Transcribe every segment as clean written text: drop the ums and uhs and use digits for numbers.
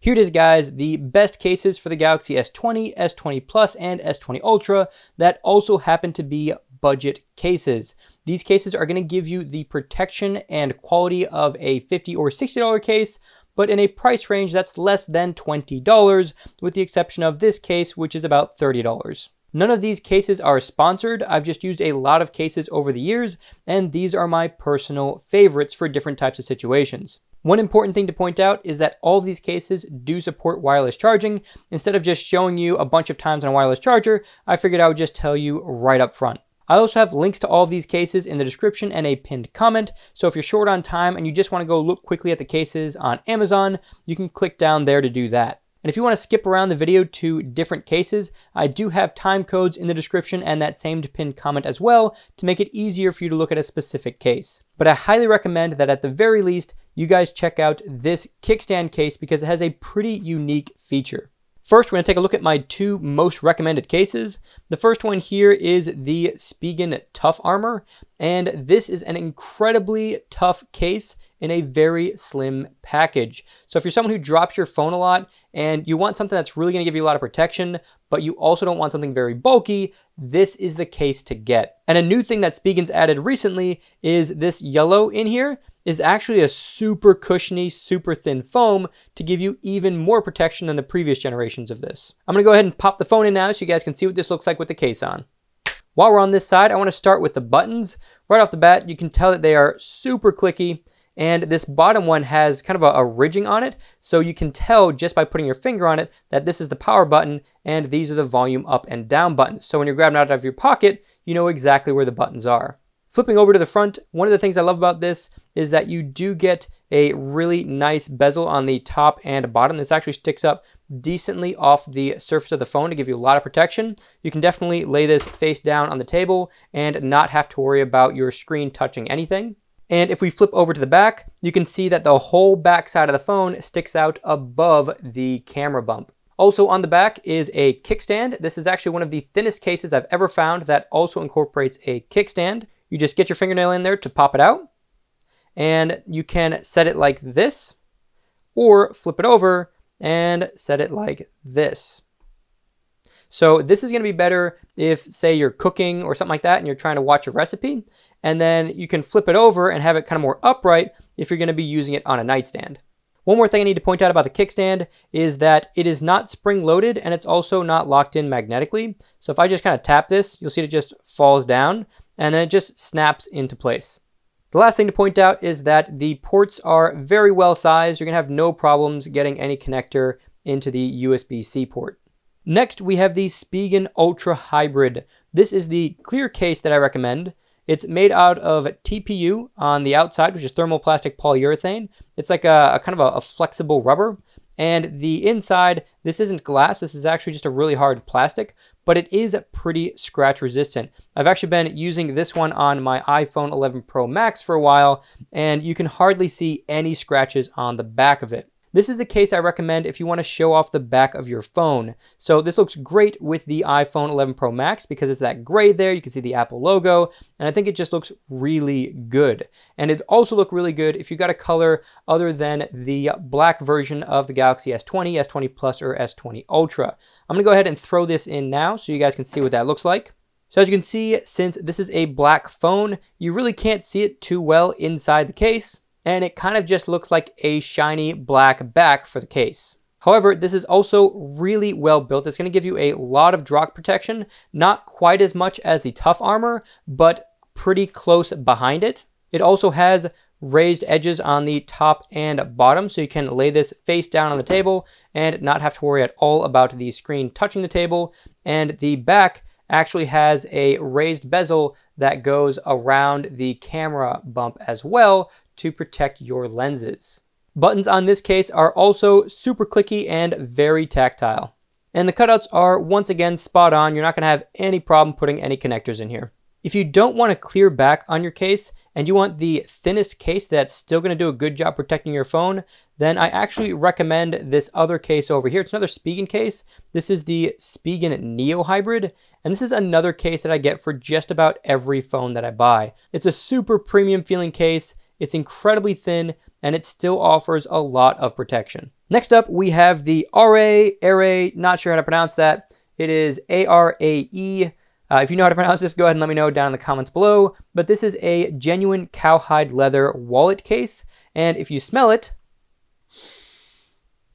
Here it is, guys, the best cases for the Galaxy S20, S20 Plus, and S20 Ultra that also happen to be budget cases. These cases are going to give you the protection and quality of a $50 or $60 case, but in a price range that's less than $20, with the exception of this case, which is about $30. None of these cases are sponsored. I've just used a lot of cases over the years, and these are my personal favorites for different types of situations. One important thing to point out is that all of these cases do support wireless charging. Instead of just showing you a bunch of times on a wireless charger, I figured I would just tell you right up front. I also have links to all of these cases in the description and a pinned comment, so if you're short on time and you just want to go look quickly at the cases on Amazon, you can click down there to do that. And if you want to skip around the video to different cases, I do have time codes in the description and that same pinned comment as well to make it easier for you to look at a specific case. But I highly recommend that at the very least, you guys check out this kickstand case because it has a pretty unique feature. First, we're going to take a look at my two most recommended cases. The first one here is the Spigen Tough Armor, and this is an incredibly tough case in a very slim package. So if you're someone who drops your phone a lot and you want something that's really going to give you a lot of protection, but you also don't want something very bulky, this is the case to get. And a new thing that Spigen's added recently is this yellow in here is actually a super cushiony, super thin foam to give you even more protection than the previous generations of this. I'm going to go ahead and pop the phone in now so you guys can see what this looks like with the case on. While we're on this side, I want to start with the buttons. Right off the bat, you can tell that they are super clicky, and this bottom one has kind of a ridging on it, so you can tell just by putting your finger on it that this is the power button and these are the volume up and down buttons. So when you're grabbing it out of your pocket, you know exactly where the buttons are. Flipping over to the front, one of the things I love about this is that you do get a really nice bezel on the top and bottom. This actually sticks up decently off the surface of the phone to give you a lot of protection. You can definitely lay this face down on the table and not have to worry about your screen touching anything. And if we flip over to the back, you can see that the whole back side of the phone sticks out above the camera bump. Also on the back is a kickstand. This is actually one of the thinnest cases I've ever found that also incorporates a kickstand. You just get your fingernail in there to pop it out, and you can set it like this, or flip it over and set it like this. So this is going to be better if, say, you're cooking or something like that and you're trying to watch a recipe, and then you can flip it over and have it kind of more upright if you're going to be using it on a nightstand. One more thing I need to point out about the kickstand is that it is not spring-loaded and it's also not locked in magnetically. So if I just kind of tap this, you'll see it just falls down and then it just snaps into place. The last thing to point out is that the ports are very well sized. You're going to have no problems getting any connector into the USB-C port. Next, we have the Spigen Ultra Hybrid. This is the clear case that I recommend. It's made out of TPU on the outside, which is thermoplastic polyurethane. It's like a kind of a flexible rubber. And the inside, this isn't glass. This is actually just a really hard plastic, but it is pretty scratch resistant. I've actually been using this one on my iPhone 11 Pro Max for a while, and you can hardly see any scratches on the back of it. This is the case I recommend if you want to show off the back of your phone. So this looks great with the iPhone 11 Pro Max because it's that gray there. You can see the Apple logo, and I think it just looks really good. And it also look really good if you got a color other than the black version of the Galaxy S20, S20 Plus, or S20 Ultra. I'm going to go ahead and throw this in now so you guys can see what that looks like. So as you can see, since this is a black phone, you really can't see it too well inside the case. And it kind of just looks like a shiny black back for the case. However, this is also really well built. It's going to give you a lot of drop protection, not quite as much as the Tough Armor, but pretty close behind it. It also has raised edges on the top and bottom, so you can lay this face down on the table and not have to worry at all about the screen touching the table. And the back actually has a raised bezel that goes around the camera bump as well to protect your lenses. Buttons on this case are also super clicky and very tactile. And the cutouts are once again spot on. You're not going to have any problem putting any connectors in here. If you don't want a clear back on your case and you want the thinnest case that's still going to do a good job protecting your phone, then I actually recommend this other case over here. It's another Spigen case. This is the Spigen Neo Hybrid, and this is another case that I get for just about every phone that I buy. It's a super premium feeling case. It's incredibly thin, and it still offers a lot of protection. Next up, we have the Arae, not sure how to pronounce that. It is Arae. If you know how to pronounce this, go ahead and let me know down in the comments below. But this is a genuine cowhide leather wallet case, and if you smell it,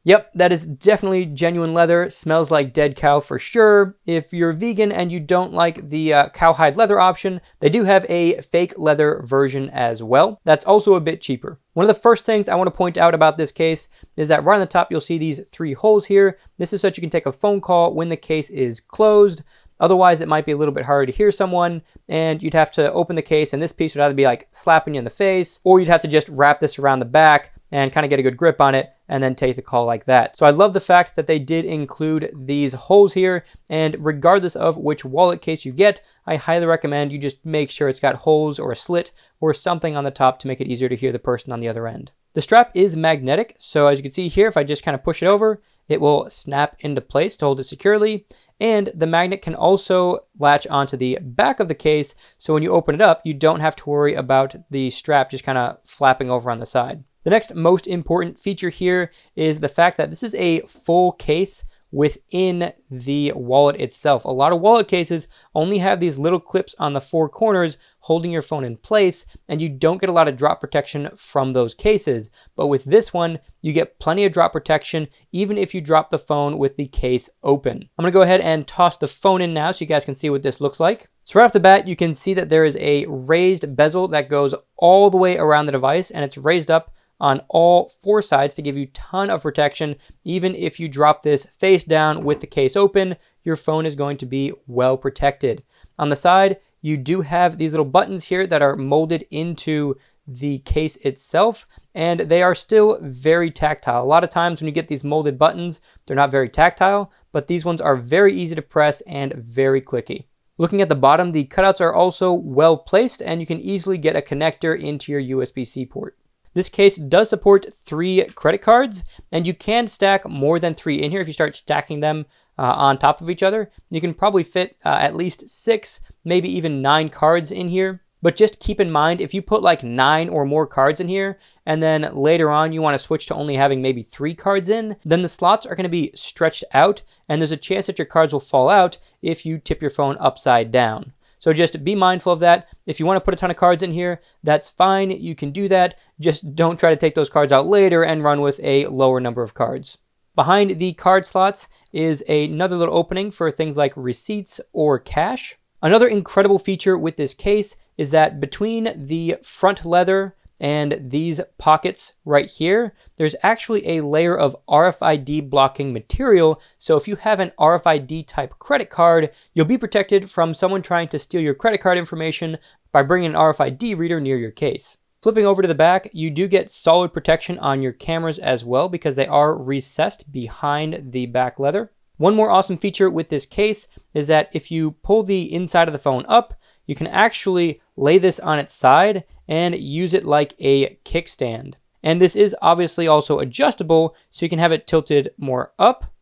yep, that is definitely genuine leather. Smells like dead cow for sure. If you're vegan and you don't like the cowhide leather option, they do have a fake leather version as well. That's also a bit cheaper. One of the first things I want to point out about this case is that right on the top, you'll see these 3 holes here. This is so that you can take a phone call when the case is closed. Otherwise, it might be a little bit harder to hear someone, and you'd have to open the case, and this piece would either be like slapping you in the face, or you'd have to just wrap this around the back and kind of get a good grip on it and then take the call like that. So I love the fact that they did include these holes here, and regardless of which wallet case you get, I highly recommend you just make sure it's got holes or a slit or something on the top to make it easier to hear the person on the other end. The strap is magnetic, so as you can see here, if I just kind of push it over, it will snap into place to hold it securely, and the magnet can also latch onto the back of the case, so when you open it up, you don't have to worry about the strap just kind of flapping over on the side. The next most important feature here is the fact that this is a full case within the wallet itself. A lot of wallet cases only have these little clips on the 4 corners holding your phone in place, and you don't get a lot of drop protection from those cases. But with this one, you get plenty of drop protection even if you drop the phone with the case open. I'm gonna go ahead and toss the phone in now so you guys can see what this looks like. So right off the bat, you can see that there is a raised bezel that goes all the way around the device, and it's raised up on all 4 sides to give you a ton of protection. Even if you drop this face down with the case open, your phone is going to be well protected. On the side, you do have these little buttons here that are molded into the case itself, and they are still very tactile. A lot of times when you get these molded buttons, they're not very tactile, but these ones are very easy to press and very clicky. Looking at the bottom, the cutouts are also well placed, and you can easily get a connector into your USB-C port. This case does support 3 credit cards, and you can stack more than 3 in here. If you start stacking them on top of each other, you can probably fit at least 6, maybe even 9 cards in here. But just keep in mind, if you put like 9 or more cards in here, and then later on you want to switch to only having maybe 3 cards in, then the slots are going to be stretched out, and there's a chance that your cards will fall out if you tip your phone upside down. So just be mindful of that. If you want to put a ton of cards in here, that's fine. You can do that. Just don't try to take those cards out later and run with a lower number of cards. Behind the card slots is another little opening for things like receipts or cash. Another incredible feature with this case is that between the front leather and these pockets right here, there's actually a layer of RFID blocking material. So if you have an RFID type credit card, you'll be protected from someone trying to steal your credit card information by bringing an RFID reader near your case. Flipping over to the back, you do get solid protection on your cameras as well because they are recessed behind the back leather. One more awesome feature with this case is that if you pull the inside of the phone up, you can actually lay this on its side and use it like a kickstand. And this is obviously also adjustable, so you can have it tilted more up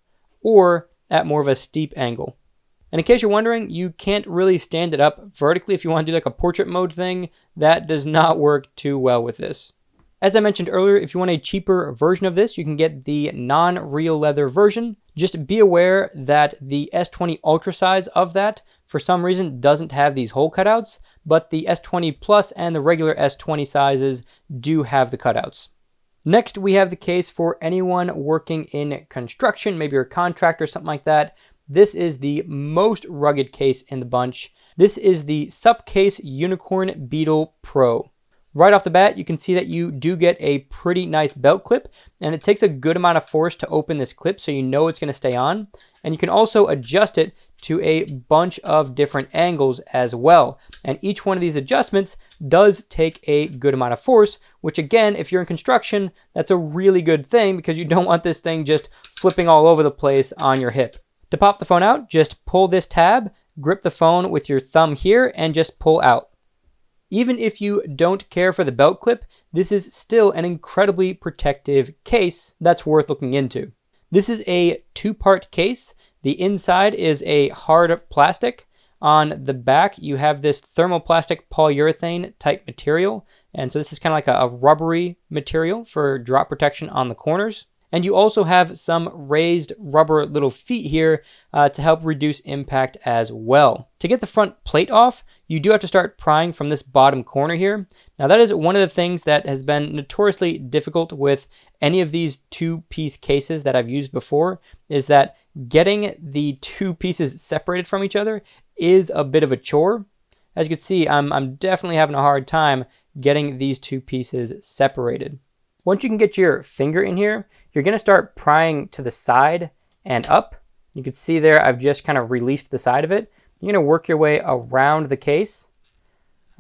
or at more of a steep angle. And in case you're wondering, you can't really stand it up vertically if you want to do like a portrait mode thing. That does not work too well with this. As I mentioned earlier, if you want a cheaper version of this, you can get the non-real leather version. Just be aware that the S20 Ultra size of that, for some reason, doesn't have these hole cutouts, but the S20 Plus and the regular S20 sizes do have the cutouts. Next, we have the case for anyone working in construction, maybe you're a contractor or something like that. This is the most rugged case in the bunch. This is the Supcase Unicorn Beetle Pro. Right off the bat, you can see that you do get a pretty nice belt clip, and it takes a good amount of force to open this clip so you know it's going to stay on. And you can also adjust it to a bunch of different angles as well. And each one of these adjustments does take a good amount of force, which again, if you're in construction, that's a really good thing because you don't want this thing just flipping all over the place on your hip. To pop the phone out, just pull this tab, grip the phone with your thumb here, and just pull out. Even if you don't care for the belt clip, this is still an incredibly protective case that's worth looking into. This is a 2-part case. The inside is a hard plastic. on the back, you have this thermoplastic polyurethane type material. And so this is kind of like a rubbery material for drop protection on the corners. And you also have some raised rubber little feet here to help reduce impact as well. To get the front plate off, you do have to start prying from this bottom corner here. Now that is one of the things that has been notoriously difficult with any of these two-piece cases that I've used before, is that getting the two pieces separated from each other is a bit of a chore. As you can see, I'm definitely having a hard time getting these two pieces separated. Once you can get your finger in here, you're going to start prying to the side and up. You can see there I've just kind of released the side of it. You're going to work your way around the case,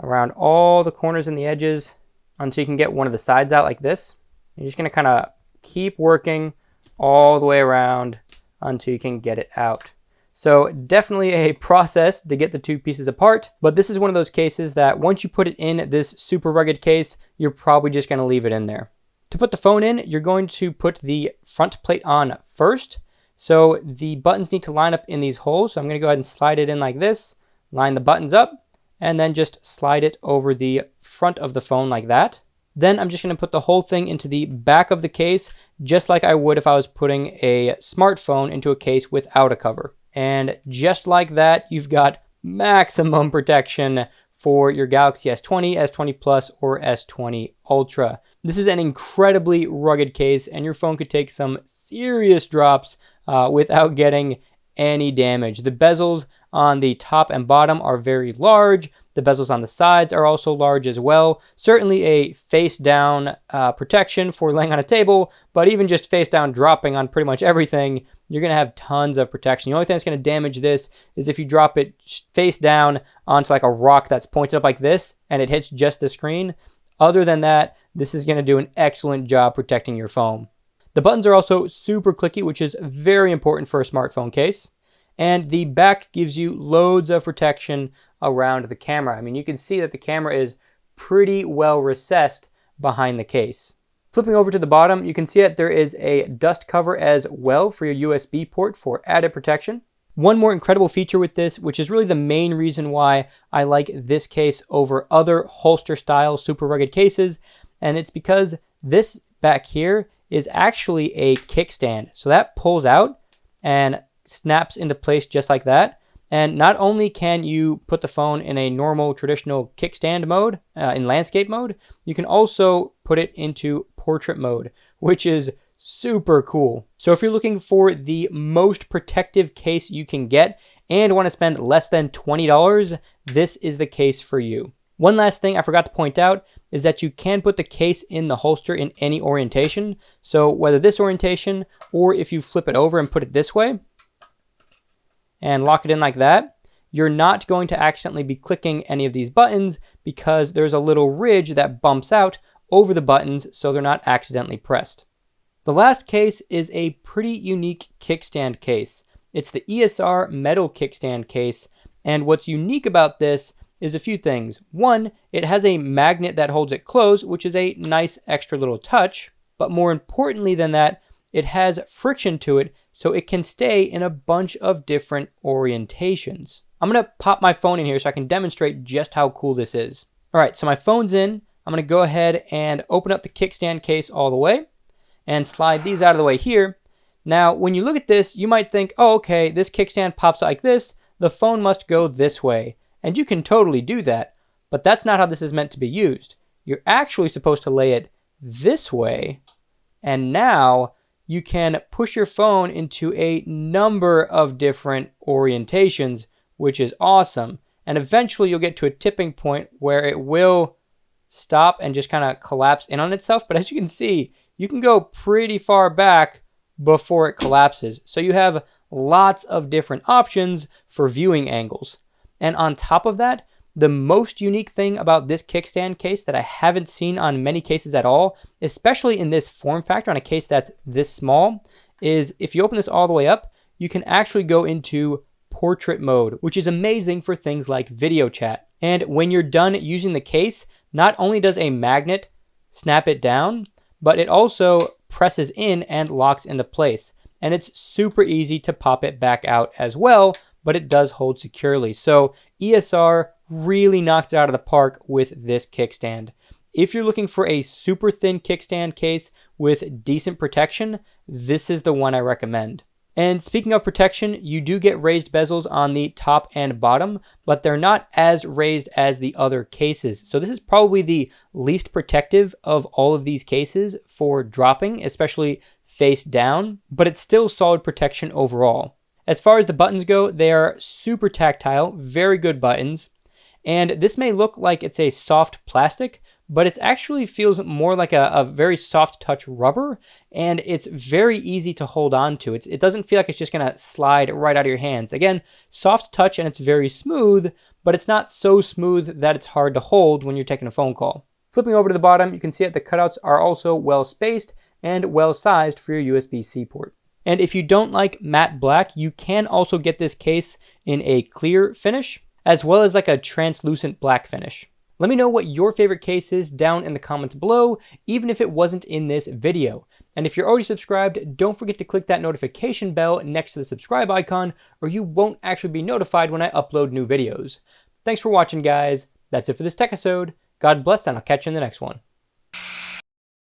around all the corners and the edges until you can get one of the sides out like this. You're just going to kind of keep working all the way around until you can get it out. So definitely a process to get the two pieces apart, but this is one of those cases that once you put it in this super rugged case, you're probably just going to leave it in there. To put the phone in, you're going to put the front plate on first. So the buttons need to line up in these holes. So I'm going to go ahead and slide it in like this, line the buttons up, and then just slide it over the front of the phone like that. Then I'm just going to put the whole thing into the back of the case, just like I would if I was putting a smartphone into a case without a cover. And just like that, you've got maximum protection for your Galaxy S20, S20 Plus, or S20 Ultra. This is an incredibly rugged case, and your phone could take some serious drops without getting any damage. The bezels on the top and bottom are very large. The bezels on the sides are also large as well. Certainly a face down protection for laying on a table, but even just face down dropping on pretty much everything, you're going to have tons of protection. The only thing that's going to damage this is if you drop it face down onto like a rock that's pointed up like this and it hits just the screen. Other than that, this is going to do an excellent job protecting your phone. The buttons are also super clicky, which is very important for a smartphone case. And the back gives you loads of protection around the camera. I mean, you can see that the camera is pretty well recessed behind the case. Flipping over to the bottom, you can see that there is a dust cover as well for your USB port for added protection. One more incredible feature with this, which is really the main reason why I like this case over other holster style super rugged cases, and it's because this back here is actually a kickstand. So that pulls out and snaps into place just like that. And not only can you put the phone in a normal traditional kickstand mode, in landscape mode, you can also put it into portrait mode, which is super cool. So if you're looking for the most protective case you can get and want to spend less than $20, this is the case for you. One last thing I forgot to point out is that you can put the case in the holster in any orientation. So whether this orientation or if you flip it over and put it this way and lock it in like that, you're not going to accidentally be clicking any of these buttons because there's a little ridge that bumps out over the buttons so they're not accidentally pressed. The last case is a pretty unique kickstand case. It's the ESR Metal Kickstand case, and what's unique about this is a few things. One, it has a magnet that holds it closed, which is a nice extra little touch, but more importantly than that, it has friction to it so it can stay in a bunch of different orientations. I'm going to pop my phone in here so I can demonstrate just how cool this is. All right, so my phone's in. I'm going to go ahead and open up the kickstand case all the way and slide these out of the way here. Now, when you look at this, you might think, oh, okay, this kickstand pops out like this. The phone must go this way. And you can totally do that, but that's not how this is meant to be used. You're actually supposed to lay it this way, and now you can push your phone into a number of different orientations, which is awesome. And eventually you'll get to a tipping point where it will stop and just kind of collapse in on itself. But as you can see, you can go pretty far back before it collapses. So you have lots of different options for viewing angles. And on top of that, the most unique thing about this kickstand case that I haven't seen on many cases at all, especially in this form factor on a case that's this small, is if you open this all the way up, you can actually go into portrait mode, which is amazing for things like video chat. And when you're done using the case, not only does a magnet snap it down, but it also presses in and locks into place. And it's super easy to pop it back out as well but it does hold securely. So ESR really knocked it out of the park with this kickstand. If you're looking for a super thin kickstand case with decent protection, this is the one I recommend. And speaking of protection, you do get raised bezels on the top and bottom, but they're not as raised as the other cases. So this is probably the least protective of all of these cases for dropping, especially face down, but it's still solid protection overall. As far as the buttons go, they are super tactile, very good buttons. And this may look like it's a soft plastic, but it actually feels more like a very soft touch rubber, and it's very easy to hold on to. It doesn't feel like it's just gonna slide right out of your hands. Again, soft touch and it's very smooth, but it's not so smooth that it's hard to hold when you're taking a phone call. Flipping over to the bottom, you can see that the cutouts are also well spaced and well sized for your USB-C port. And if you don't like matte black, you can also get this case in a clear finish, as well as like a translucent black finish. Let me know what your favorite case is down in the comments below, even if it wasn't in this video. And if you're already subscribed, don't forget to click that notification bell next to the subscribe icon, or you won't actually be notified when I upload new videos. Thanks for watching, guys. That's it for this Techisode. God bless, and I'll catch you in the next one.